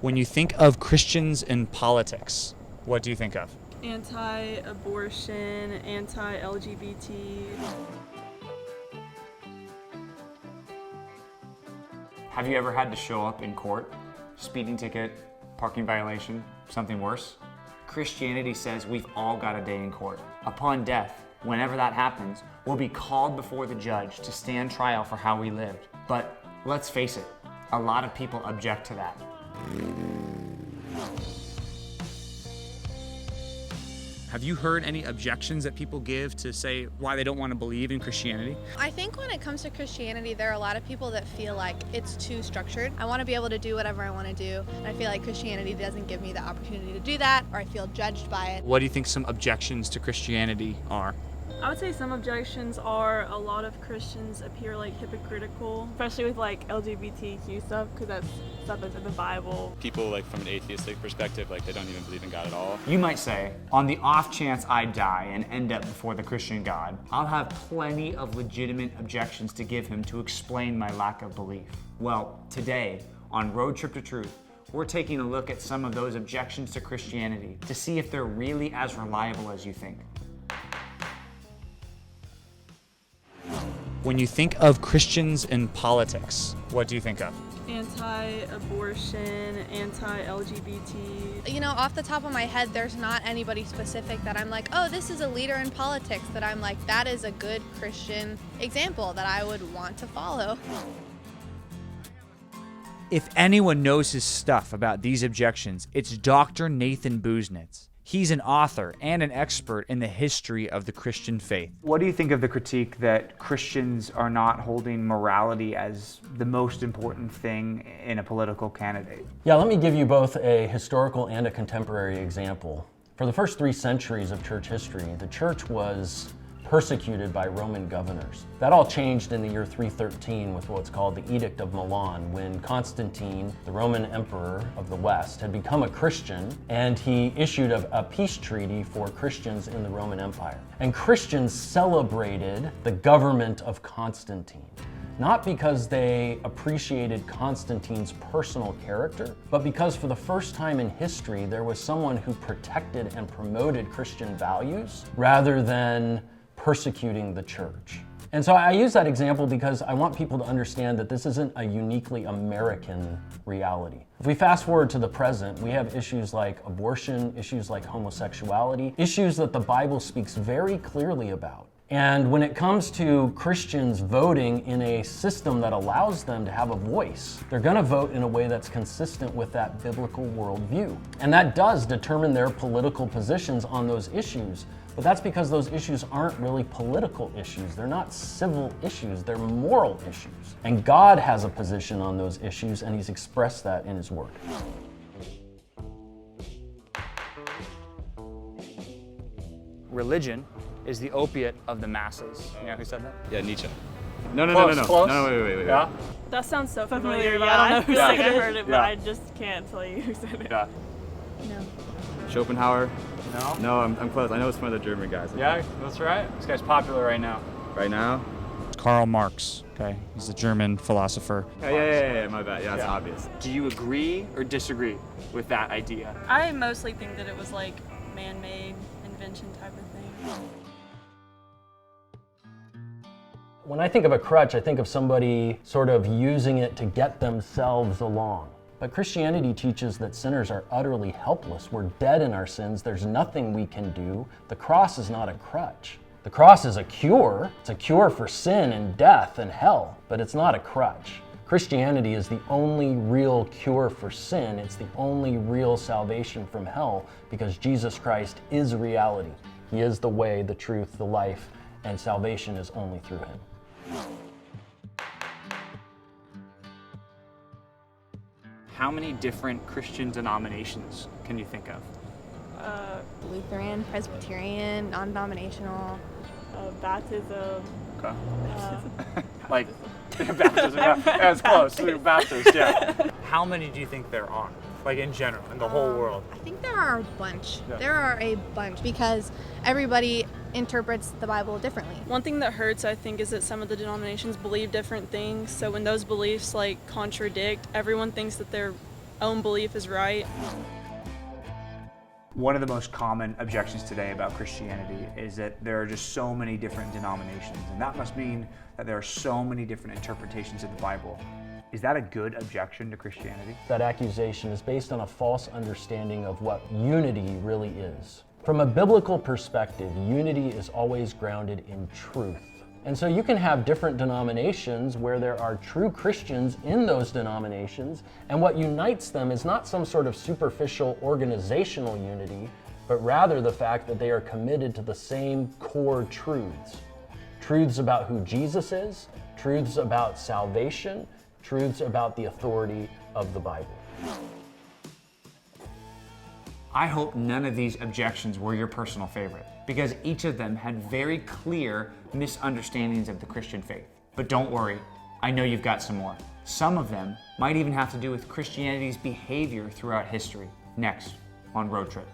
When you think of Christians in politics, what do you think of? Anti-abortion, anti-LGBT. Have you ever had to show up in court? Speeding ticket, parking violation, something worse? Christianity says we've all got a day in court. Upon death, whenever that happens, we'll be called before the judge to stand trial for how we lived. But let's face it, a lot of people object to that. Have you heard any objections that people give to say why they don't want to believe in Christianity? I think when it comes to Christianity, there are a lot of people that feel like it's too structured. I want to be able to do whatever I want to do, and I feel like Christianity doesn't give me the opportunity to do that, or I feel judged by it. What do you think some objections to Christianity are? I would say some objections are a lot of Christians appear like hypocritical, especially with like LGBTQ stuff, because that's stuff that's in the Bible. People like from an atheistic perspective, like they don't even believe in God at all. You might say, on the off chance I die and end up before the Christian God, I'll have plenty of legitimate objections to give him to explain my lack of belief. Well, today, on Road Trip to Truth, we're taking a look at some of those objections to Christianity to see if they're really as reliable as you think. When you think of Christians in politics, what do you think of? Anti-abortion, anti-LGBT. You know, off the top of my head, there's not anybody specific that I'm like, oh, this is a leader in politics that I'm like, that is a good Christian example that I would want to follow. If anyone knows his stuff about these objections, it's Dr. Nathan Busenitz. He's an author and an expert in the history of the Christian faith. What do you think of the critique that Christians are not holding morality as the most important thing in a political candidate? Yeah, let me give you both a historical and a contemporary example. For the first 3 centuries of church history, the church was persecuted by Roman governors. That all changed in the year 313 with what's called the Edict of Milan, when Constantine, the Roman emperor of the West, had become a Christian, and he issued a peace treaty for Christians in the Roman Empire. And Christians celebrated the government of Constantine, not because they appreciated Constantine's personal character, but because for the first time in history, there was someone who protected and promoted Christian values rather than persecuting the church. And so I use that example because I want people to understand that this isn't a uniquely American reality. If we fast forward to the present, we have issues like abortion, issues like homosexuality, issues that the Bible speaks very clearly about. And when it comes to Christians voting in a system that allows them to have a voice, they're going to vote in a way that's consistent with that biblical worldview. And that does determine their political positions on those issues. But that's because those issues aren't really political issues. They're not civil issues. They're moral issues. And God has a position on those issues, and He's expressed that in His Word. Religion is the opiate of the masses. You know who said that? Yeah, Nietzsche. Close. No, wait. Yeah? That sounds so Familiar, familiar, but yeah. I don't know who Yeah. said it. I heard it, but Yeah. I just can't tell you who said it. Yeah. No. Schopenhauer. No? No, I'm close. I know it's one of the German guys. Yeah, that's right. This guy's popular right now. Right now? Karl Marx, okay? He's a German philosopher. Yeah, my bad. Yeah, it's Yeah. obvious. Do you agree or disagree with that idea? I mostly think that it was like man-made invention type of thing. When I think of a crutch, I think of somebody sort of using it to get themselves along. But Christianity teaches that sinners are utterly helpless. We're dead in our sins. There's nothing we can do. The cross is not a crutch. The cross is a cure. It's a cure for sin and death and hell, but it's not a crutch. Christianity is the only real cure for sin. It's the only real salvation from hell because Jesus Christ is reality. He is the way, the truth, the life, and salvation is only through Him. How many different Christian denominations can you think of? Lutheran, Presbyterian, non-denominational. Baptism. Okay. Like baptism, yeah, that's close. Baptist, yeah. How many do you think there are? Like in general, in the whole world? I think there are a bunch. Yeah. There are a bunch because everybody interprets the Bible differently. One thing that hurts, I think, is that some of the denominations believe different things. So when those beliefs like contradict, everyone thinks that they're own belief is right. One of the most common objections today about Christianity is that there are just so many different denominations, and that must mean that there are so many different interpretations of the Bible. Is that a good objection to Christianity? That accusation is based on a false understanding of what unity really is. From a biblical perspective, unity is always grounded in truth. And so you can have different denominations where there are true Christians in those denominations, and what unites them is not some sort of superficial organizational unity, but rather the fact that they are committed to the same core truths. Truths about who Jesus is, truths about salvation, truths about the authority of the Bible. I hope none of these objections were your personal favorite, because each of them had very clear misunderstandings of the Christian faith. But don't worry, I know you've got some more. Some of them might even have to do with Christianity's behavior throughout history. Next on Road Trip.